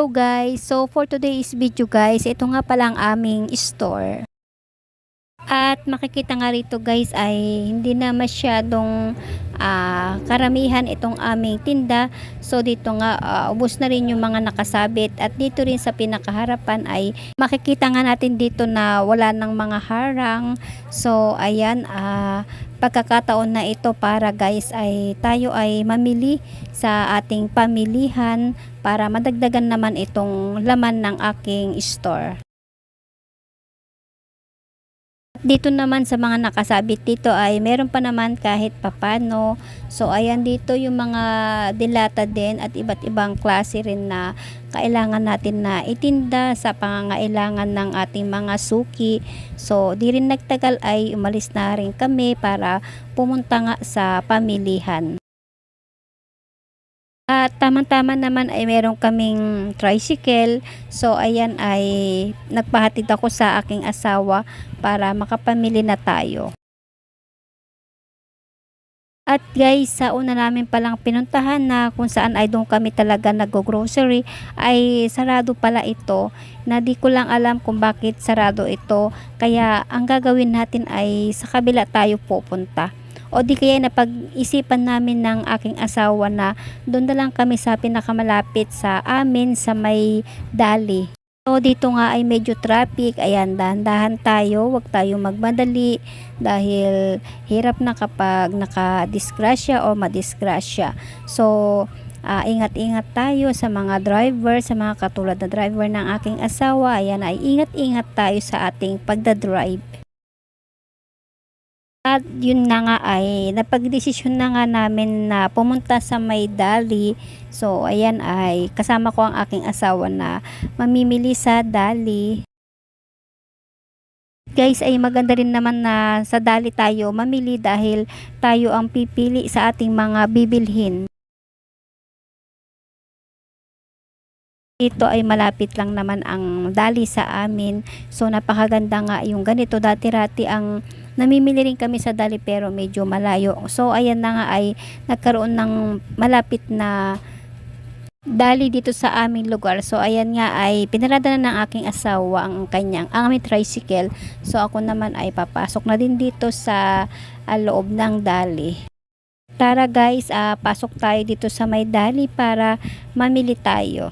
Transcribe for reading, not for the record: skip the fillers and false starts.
Hello guys! So for today's video guys, ito nga pala ang aming store. At makikita nga rito guys ay hindi na masyadong karamihan itong aming tinda. So dito nga ubos na rin yung mga nakasabit. At dito rin sa pinakaharapan ay makikita nga natin dito na wala ng mga harang. So ayan, pagkakataon na ito para guys ay tayo ay mamili sa ating pamilihan para madagdagan naman itong laman ng aking store. Dito naman sa mga nakasabit dito ay meron pa naman kahit papano. So ayan, dito yung mga dilata din at iba't ibang klase rin na kailangan natin na itinda sa pangangailangan ng ating mga suki. So di rin nagtagal ay umalis na rin kami para pumunta nga sa pamilihan. At tamang-tama naman ay meron kaming tricycle. So ayan, ay nagpahatid ako sa aking asawa para makapamili na tayo. At guys, sa una namin palang pinuntahan na kung saan ay doon kami talaga nag-grocery ay sarado pala ito, na di ko lang alam kung bakit sarado ito. Kaya ang gagawin natin ay sa kabila tayo pupunta. O di kaya napag-isipan namin ng aking asawa na doon na lang kami sa pinakamalapit sa amin sa may dali. So dito nga ay medyo traffic. Ayan, dahan-dahan tayo, wag tayo magmadali dahil hirap na kapag nakadisgrasya o madisgrasya. So ingat-ingat tayo sa mga driver, sa mga katulad na driver ng aking asawa. Ayan, ay ingat-ingat tayo sa ating pagdadrive. At yun na nga ay napagdesisyon na nga namin na pumunta sa may dali. So ayan, ay kasama ko ang aking asawa na mamimili sa dali. Guys, ay maganda rin naman na sa dali tayo mamili dahil tayo ang pipili sa ating mga bibilhin. Ito ay malapit lang naman ang dali sa amin. So napakaganda nga yung ganito. Dati-rati ang namimili rin kami sa dali pero medyo malayo. So ayan na nga ay nagkaroon ng malapit na dali dito sa aming lugar. So ayan nga ay pinarada na ng aking asawa ang aming tricycle. So ako naman ay papasok na din dito sa loob ng dali. Tara guys, pasok tayo dito sa may dali para mamili tayo.